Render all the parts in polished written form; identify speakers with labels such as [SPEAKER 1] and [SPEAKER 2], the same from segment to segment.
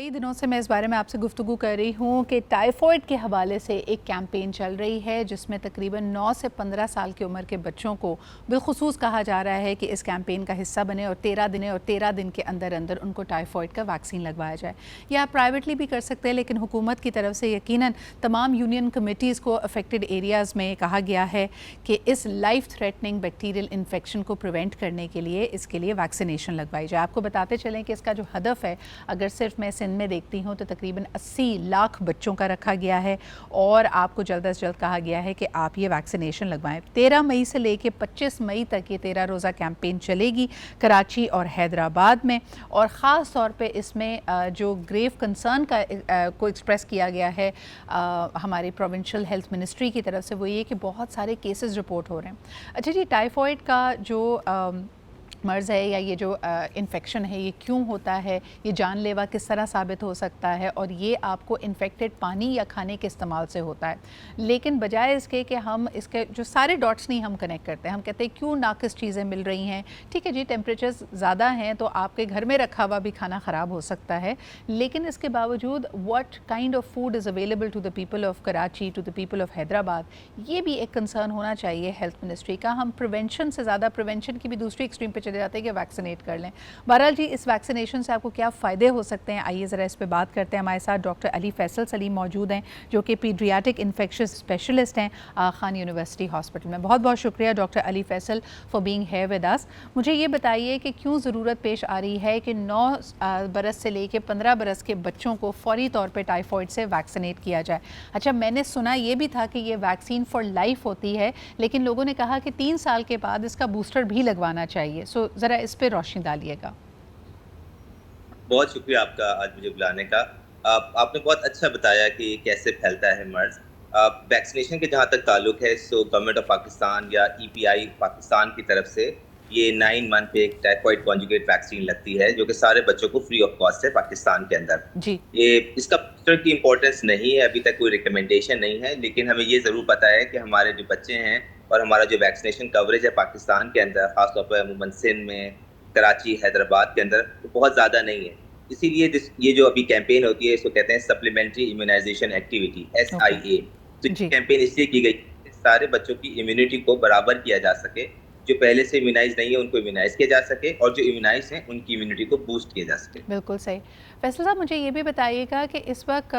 [SPEAKER 1] कई दिनों से मैं इस बारे में आपसे गुफ्तगू कर रही हूँ कि टाइफॉइड के हवाले से एक कैंपेन चल रही है जिसमें तकरीबन 9 से 15 साल की उम्र के बच्चों को बिलखुसूस कहा जा रहा है कि इस कैंपेन का हिस्सा बने और 13 दिन के अंदर अंदर उनको टाइफॉइड का वैक्सीन लगवाया जाए। या आप प्राइवेटली भी कर सकते हैं, लेकिन हुकूमत की तरफ से यकीनन तमाम यूनियन कमेटीज़ को अफेक्टेड एरियाज़ में कहा गया है कि इस लाइफ थ्रेटनिंग बैक्टीरियल इन्फेक्शन को प्रिवेंट करने के लिए इसके लिए वैक्सीनेशन लगवाई जाए। आपको बताते चलें कि इसका जो हदफ है, अगर सिर्फ मैं सिंध में देखती हूँ तो तकरीबन 80 लाख बच्चों का रखा गया है और आपको जल्द अज जल्द कहा गया है कि आप ये वैक्सीनेशन लगवाएं। 13 मई से लेकर 25 मई तक ये 13 रोज़ा कैंपेन चलेगी कराची और हैदराबाद में। और ख़ास तौर पे इसमें जो ग्रेव कंसर्न को एक्सप्रेस किया गया है हमारे प्रोविंशियल हेल्थ मिनिस्ट्री की तरफ से, वो ये कि बहुत सारे केसेस रिपोर्ट हो रहे हैं। अच्छा जी, टाइफॉइड का जो मर्ज़ है या ये जो इन्फेक्शन है, ये क्यों होता है, ये जानलेवा किस तरह साबित हो सकता है, और ये आपको इन्फेक्टेड पानी या खाने के इस्तेमाल से होता है। लेकिन बजाय इसके कि हम इसके जो सारे डॉट्स नहीं हम कनेक्ट करते हैं, हम कहते हैं क्यों नाकिस चीज़ें मिल रही हैं। ठीक है जी, टेम्परेचर्स ज़्यादा हैं तो आपके घर में रखा हुआ भी खाना ख़राब हो सकता है, लेकिन इसके बावजूद what kind of food is available to the people of Karachi, to the people of Hyderabad, ये भी एक कंसर्न होना चाहिए हेल्थ मिनिस्ट्री का। हम प्रिवेंशन से ज़्यादा प्रिवेंशन की भी दूसरी एक्सट्रीम पे जाते हैं कि वैक्सीनेट कर लें। बहरहाल जी, इस वैक्सीनेशन से आपको क्या फ़ायदे हो सकते हैं, आइए ज़रा इस पे बात करते हैं। हमारे साथ डॉक्टर अली फैसल सलीम मौजूद हैं जो कि पीडियाट्रिक इन्फेक्शस स्पेशलिस्ट हैं खान यूनिवर्सिटी हॉस्पिटल में। बहुत बहुत शुक्रिया doctor Ali Faisal for being here with us. मुझे ये बताइए कि क्यों ज़रूरत पेश आ रही है कि 9 बरस से लेकर 15 बरस के बच्चों को फौरी तौर पर टाइफॉइड से वैक्सीनेट किया जाए। अच्छा, मैंने सुना ये भी था कि ये वैक्सीन फॉर लाइफ होती है, लेकिन लोगों ने कहा कि 3 साल के बाद इसका बूस्टर भी लगवाना चाहिए। सो ज़रा इस पे रोशनी डालिएगा।
[SPEAKER 2] बहुत शुक्रिया आपका आज मुझे बुलाने का। आपने बहुत अच्छा बताया कि कैसे फैलता है मर्ज। वैक्सीनेशन के जहाँ तक ताल्लुक है, सो गवर्नमेंट ऑफ पाकिस्तान या ईपीआई पाकिस्तान की तरफ से ये 9 मंथ पे एक टाइफॉइड कॉन्जुगेट वैक्सीन लगती है जो कि सारे बच्चों को फ्री ऑफ कॉस्ट है पाकिस्तान के अंदर।
[SPEAKER 1] जी।
[SPEAKER 2] ये इसका बूस्टर की इम्पोर्टेंस नहीं है, अभी तक कोई रिकमेंडेशन नहीं है, लेकिन हमें ये ज़रूर पता है कि हमारे जो बच्चे हैं और हमारा जो वैक्सीनेशन कवरेज है पाकिस्तान के अंदर, खासतौर पर अमूमन सिंध में, कराची, हैदराबाद के अंदर, तो बहुत ज़्यादा नहीं है। इसीलिए ये जो अभी कैंपेन होती है इसको कहते हैं supplementary immunisation activity,
[SPEAKER 1] okay.
[SPEAKER 2] SIA। तो ये
[SPEAKER 1] जी।
[SPEAKER 2] कैंपेन इसलिए की गई कि सारे बच्चों की इम्यूनिटी को बराबर किया जा सके, जो पहले से इम्यूनाइज नहीं है उनको इम्यूनाइज किया जा सके और जो इम्यूनाइज हैं उनकी इम्यूनिटी को बूस्ट किया जा सके।
[SPEAKER 1] बिल्कुल सही। फैसल साहब, मुझे ये भी बताइएगा कि इस वक्त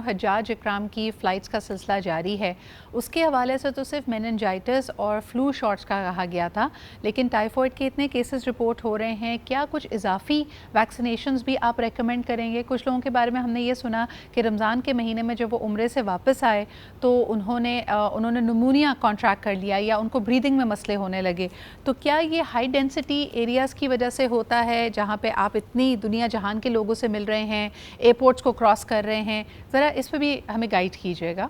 [SPEAKER 1] हज्जाज इकराम की फ़्लाइट्स का सिलसिला जारी है, उसके हवाले से तो सिर्फ मेनिनजाइटिस और फ्लू शॉट्स का कहा गया था, लेकिन टाइफॉइड के इतने केसेस रिपोर्ट हो रहे हैं, क्या कुछ इजाफी वैक्सीनेशंस भी आप रेकमेंड करेंगे? कुछ लोगों के बारे में हमने ये सुना कि रमज़ान के महीने में जब वो उम्रे से वापस आए तो उन्होंने नमूनिया कॉन्ट्रैक्ट कर लिया या उनको ब्रीदिंग में मसले होने लगे। तो क्या ये हाई डेंसिटी एरियाज़ की वजह से होता है जहाँ पे आप इतनी दुनिया जहान के लोगों से मिल रहे हैं, एयरपोर्ट्स को क्रॉस कर रहे हैं? ज़रा इस पे भी हमें गाइड कीजिएगा।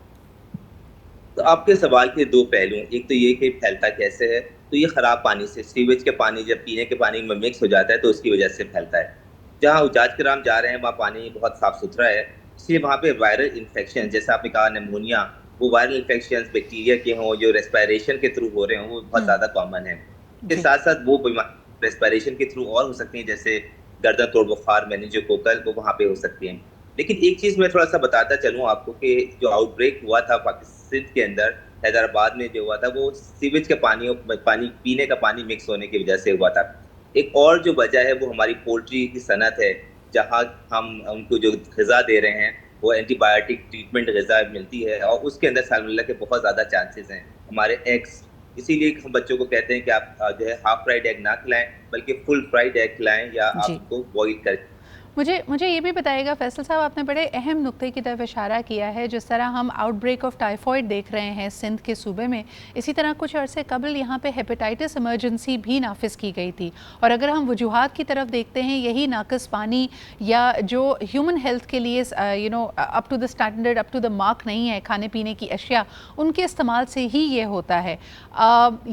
[SPEAKER 2] तो आपके सवाल के दो पहलू हैं। एक तो ये कि फैलता कैसे है, तो ये खराब पानी से, सीवेज के पानी जब पीने के पानी में मिक्स हो जाता है तो उसकी वजह से फैलता है। जहाँ हुज्जाज किराम जा रहे हैं वहाँ पानी बहुत साफ सुथरा है, इसलिए वहाँ पे वायरल इन्फेक्शन, जैसे आपने कहा निमोनिया, वो वायरल इन्फेक्शन बैक्टीरिया के हों जो रेस्पिरेशन के थ्रू हो रहे हों, वो बहुत ज़्यादा कॉमन है। इसके
[SPEAKER 1] जी।
[SPEAKER 2] साथ साथ वो बीमारी रेस्पिरेशन के थ्रू और हो सकती हैं, जैसे गर्दन तोड़ बुखार, मेनिंजोकोकल, वो वहाँ पे हो सकती हैं। लेकिन एक चीज़ मैं थोड़ा-सा बताता चलूँ आपको कि जो आउटब्रेक हुआ था सिंध के अंदर, हैदराबाद में जो हुआ था, वो सीवेज के पानी पीने का पानी मिक्स होने की वजह से हुआ था। एक और जो वजह है वो हमारी पोल्ट्री की सनत है, जहाँ हम उनको जो ग़िज़ा दे रहे हैं वो एंटीबायोटिक ट्रीटमेंट ग़िज़ा मिलती है और उसके अंदर साल्मोनेला के बहुत ज़्यादा चांसेस हैं। हमारे एग्स, इसीलिए हम बच्चों को कहते हैं कि आप जो है हाफ फ्राइड एग ना खिलाएं, बल्कि फुल फ्राइड एग खिलाएं या आप
[SPEAKER 1] जी।
[SPEAKER 2] उनको बॉईल कर।
[SPEAKER 1] मुझे ये भी बताइएगा फैसल साहब, आपने बड़े अहम नुक्ते की तरफ इशारा किया है। जिस तरह हम आउटब्रेक ऑफ टाइफॉइड देख रहे हैं सिंध के सूबे में, इसी तरह कुछ अरसे कबल यहाँ पे हेपेटाइटिस इमरजेंसी भी नाफिज की गई थी। और अगर हम वजूहात की तरफ देखते हैं, यही नाकस पानी या जो ह्यूमन हेल्थ के लिए up to the standard, up to the mark नहीं है, खाने पीने की अशिया, उनके इस्तेमाल से ही ये होता है।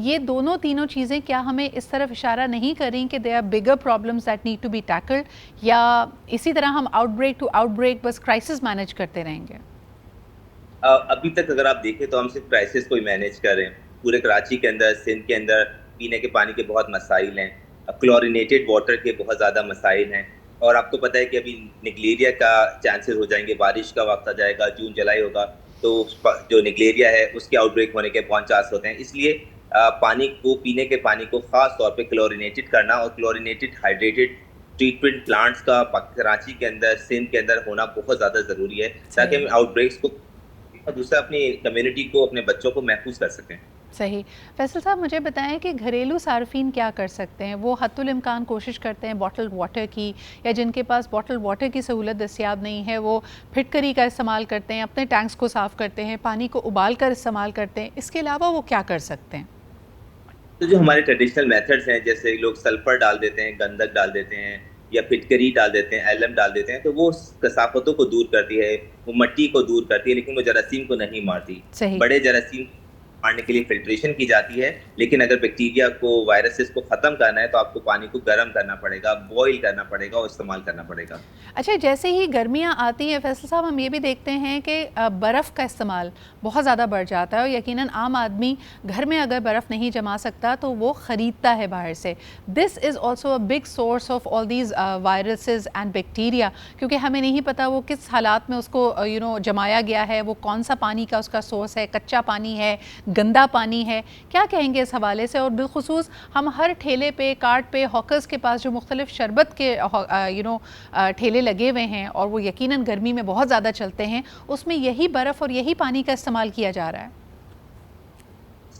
[SPEAKER 1] ये दोनों तीनों चीज़ें क्या हमें इस तरफ इशारा नहीं करें कि they are bigger problems that need to be tackled, या इसी तरह हम आउटब्रेक टू आउटब्रेक बस क्राइसिस मैनेज करते रहेंगे?
[SPEAKER 2] अभी तक अगर आप देखें तो हम सिर्फ क्राइसिस को ही मैनेज कर रहे हैं। पूरे कराची के अंदर, सिंध के अंदर पीने के पानी के बहुत मसाइल हैं, क्लोरिनेटेड वाटर के बहुत ज़्यादा मसाइल हैं। और आपको पता है कि अभी निग्लेरिया का चांसेस हो जाएंगे, बारिश का वक्त आ जाएगा, जून जुलाई होगा, तो जो निग्लेरिया है उसके आउटब्रेक होने के बहुत चांस होते हैं। इसलिए पानी को, पीने के पानी को खास तौर पे क्लोरिनेटेड करना और क्लोरिनेटेड हाइड्रेटेड ट्रीटमेंट प्लांट्स का कराची के अंदर, सिंध के अंदर होना बहुत ज़्यादा ज़रूरी है, ताकि हम आउटब्रेक्स को और दूसरा अपनी कम्युनिटी को, अपने बच्चों को महफूज कर सकें।
[SPEAKER 1] सही। फैसल साहब, मुझे बताएं कि घरेलू सार्फिन क्या कर सकते हैं? वो हद्दुल इम्कान कोशिश करते हैं बॉटल वाटर की, या जिनके पास बॉटल वाटर की सहूलत दस्तियाब नहीं है वो फिटकरी का इस्तेमाल करते हैं, अपने टैंक्स को साफ़ करते हैं, पानी को उबाल कर इस्तेमाल करते हैं। इसके अलावा वो क्या कर सकते हैं?
[SPEAKER 2] तो जो हमारे ट्रेडिशनल मेथड्स हैं, जैसे लोग सल्फर डाल देते हैं, गंधक डाल देते हैं, या फिटकरी डाल देते हैं, एलम डाल देते हैं, तो वो कसाफतों को दूर करती है, वो मट्टी को दूर करती है, लेकिन वो जरासीम को नहीं मारती।
[SPEAKER 1] सही।
[SPEAKER 2] बड़े जरासीम मारने के लिए फिल्ट्रेशन की जाती है, लेकिन अगर बैक्टीरिया को, वायरसेस को ख़त्म करना है तो आपको पानी को गर्म करना पड़ेगा, बॉईल करना पड़ेगा और इस्तेमाल करना पड़ेगा।
[SPEAKER 1] अच्छा, जैसे ही गर्मियाँ आती हैं फैसल साहब, हम ये भी देखते हैं कि बर्फ़ का इस्तेमाल बहुत ज़्यादा बढ़ जाता है, और यकीनन आम आदमी घर में अगर बर्फ़ नहीं जमा सकता तो वो ख़रीदता है बाहर से। This is also a big source of all these viruses and bacteria, क्योंकि हमें नहीं पता वो किस हालात में उसको जमाया गया है, वो कौन सा पानी का उसका सोर्स है, कच्चा पानी है, गंदा पानी है। क्या कहेंगे इस हवाले से? और बिलखुसूस हम हर ठेले पे, कार्ट पे, हॉकर्स के पास जो मुख्तलिफ शरबत के ठेले लगे हुए हैं, और वो यकीनन गर्मी में बहुत ज़्यादा चलते हैं, उसमें यही बर्फ़ और यही पानी का इस्तेमाल किया जा रहा है।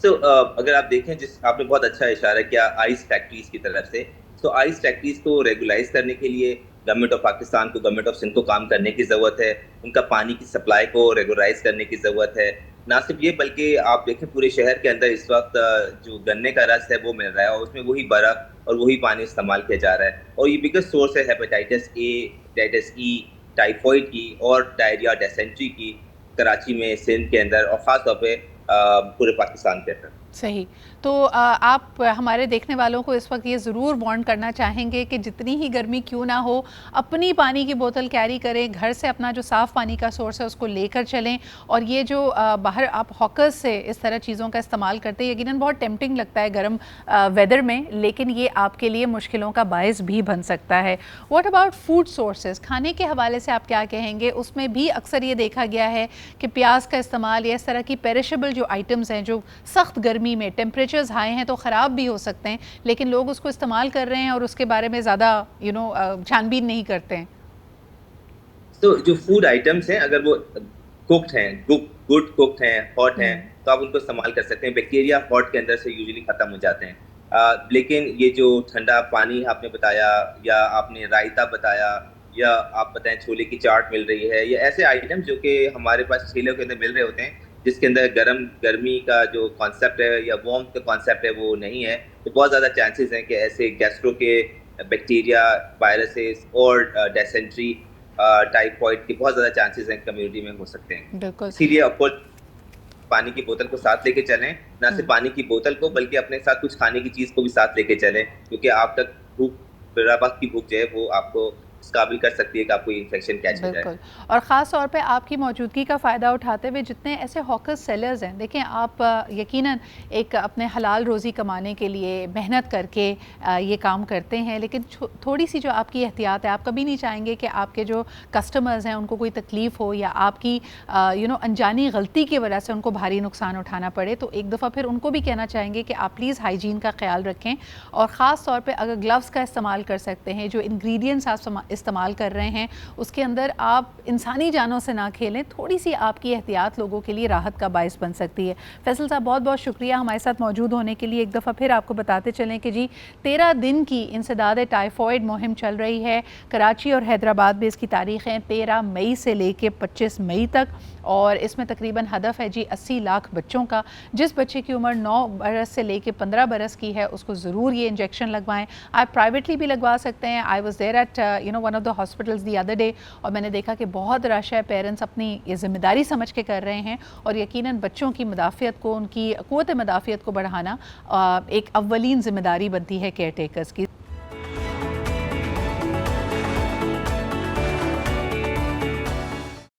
[SPEAKER 2] अगर आप देखें, जिस आपने बहुत अच्छा इशारा किया आइस फैक्ट्रीज की तरफ से, तो आइस फैक्ट्रीज को रेगुलाइज करने के लिए गवर्नमेंट ऑफ पाकिस्तान को, गवर्नमेंट ऑफ सिंध को काम करने की ज़रूरत है। उनका पानी की सप्लाई को रेगुलाइज करने की ज़रूरत है। ना सिर्फ ये, बल्कि आप देखें पूरे शहर के अंदर इस वक्त जो गन्ने का रस है वो मिल रहा है, और उसमें वही बर्फ़ और वही पानी इस्तेमाल किया जा रहा है, और ये बिगेस्ट सोर्स है hepatitis A, hepatitis E, typhoid की और डायरिया, डिसेंट्री की, कराची में, सिंध के अंदर, और ख़ास तौर पे पूरे पाकिस्तान के अंदर।
[SPEAKER 1] सही। तो आप हमारे देखने वालों को इस वक्त ये ज़रूर वार्न करना चाहेंगे कि जितनी ही गर्मी क्यों ना हो, अपनी पानी की बोतल कैरी करें, घर से अपना जो साफ़ पानी का सोर्स है उसको लेकर चलें। और ये जो बाहर आप हॉकर्स से इस तरह चीज़ों का इस्तेमाल करते हैं, यकीनन बहुत टेम्पटिंग लगता है गर्म वेदर में, लेकिन ये आपके लिए मुश्किलों का बायस भी बन सकता है। What about food sources? खाने के हवाले से आप क्या कहेंगे? उसमें भी अक्सर ये देखा गया है कि प्याज का इस्तेमाल या इस तरह की पेरिशेबल जो आइटम्स हैं, जो सख्त गर्मी में टेम्परेचर्स हाई हैं तो ख़राब भी हो सकते हैं, लेकिन लोग उसको इस्तेमाल कर रहे हैं और उसके बारे में ज़्यादा छानबीन नहीं करते हैं।
[SPEAKER 2] तो जो फूड आइटम्स हैं, अगर वो कुक्ड हैं, गुड कुक्ड हैं, हॉट हैं, तो आप उनको इस्तेमाल कर सकते हैं। बैक्टीरिया हॉट के अंदर से यूजुअली ख़त्म हो जाते हैं। लेकिन ये जो ठंडा पानी आपने बताया, या आपने रायता बताया, या आप बताएं छोले की चाट मिल रही है, या ऐसे आइटम जो कि हमारे पास ठेलों के अंदर मिल रहे होते हैं, जिसके अंदर गर्मी का जो कॉन्सेप्ट है या वार्म का कॉन्सेप्ट है वो नहीं है, तो बहुत ज़्यादा चांसेस हैं कि ऐसे गैस्ट्रो के बैक्टीरिया, वायरसेस और डेसेंट्री, टाइफॉइड के बहुत ज़्यादा चांसेस हैं कम्युनिटी में हो सकते हैं।
[SPEAKER 1] बिल्कुल।
[SPEAKER 2] इसीलिए ऑफकोर्स पानी की बोतल को साथ लेके चलें, ना सिर्फ पानी की बोतल को, बल्कि अपने साथ कुछ खाने की चीज़ को भी साथ लेके चलें, क्योंकि आप तक भूख, बिराबाक की भूख जो है वो आपको इस काबिल कर सकती है कि आपको इन्फेक्शन कैच हो जाए।
[SPEAKER 1] बिल्कुल। और ख़ास तौर पे आपकी मौजूदगी का फ़ायदा उठाते हुए जितने ऐसे हॉकर्स सेलर्स हैं, देखें आप यकीनन एक अपने हलाल रोज़ी कमाने के लिए मेहनत करके ये काम करते हैं, लेकिन थोड़ी सी जो आपकी एहतियात है, आप कभी नहीं चाहेंगे कि आपके जो कस्टमर्स हैं उनको कोई तकलीफ़ हो, या आपकी अनजानी गलती की वजह से उनको भारी नुकसान उठाना पड़े। तो एक दफ़ा फिर उनको भी कहना चाहेंगे कि आप प्लीज़ हाइजीन का ख्याल रखें, और ख़ास तौर पे अगर ग्लव्स का इस्तेमाल कर सकते हैं, जो इंग्रेडिएंट्स आप इस्तेमाल कर रहे हैं उसके अंदर आप इंसानी जानों से ना खेलें, थोड़ी सी आपकी एहतियात लोगों के लिए राहत का बायस बन सकती है। फैसल साहब, बहुत बहुत शुक्रिया हमारे साथ मौजूद होने के लिए। एक दफ़ा फिर आपको बताते चलें कि जी 13 दिन की इंसदाद टाइफॉइड मुहिम चल रही है। कराची और हैदराबाद में इसकी तारीख़ें 13 मई से लेकर 25 मई तक, और इसमें तकरीबन हदफ है जी 80 लाख बच्चों का। जिस बच्चे की उम्र 9 बरस से लेकर 15 बरस की है उसको ज़रूर ये इंजेक्शन लगवाएं। आप प्राइवेटली भी लगवा सकते हैं। I was there at one of the hospitals the other day, और मैंने देखा कि बहुत रश है। पेरेंट्स अपनी ये ज़िम्मेदारी समझ के कर रहे हैं, और यकीनन बच्चों की मदाफ़ियत को, उनकी क़ुव्वत मदाफ़ियत को बढ़ाना एक अव्वलीन ज़िम्मेदारी बनती है केयर टेकर्स की।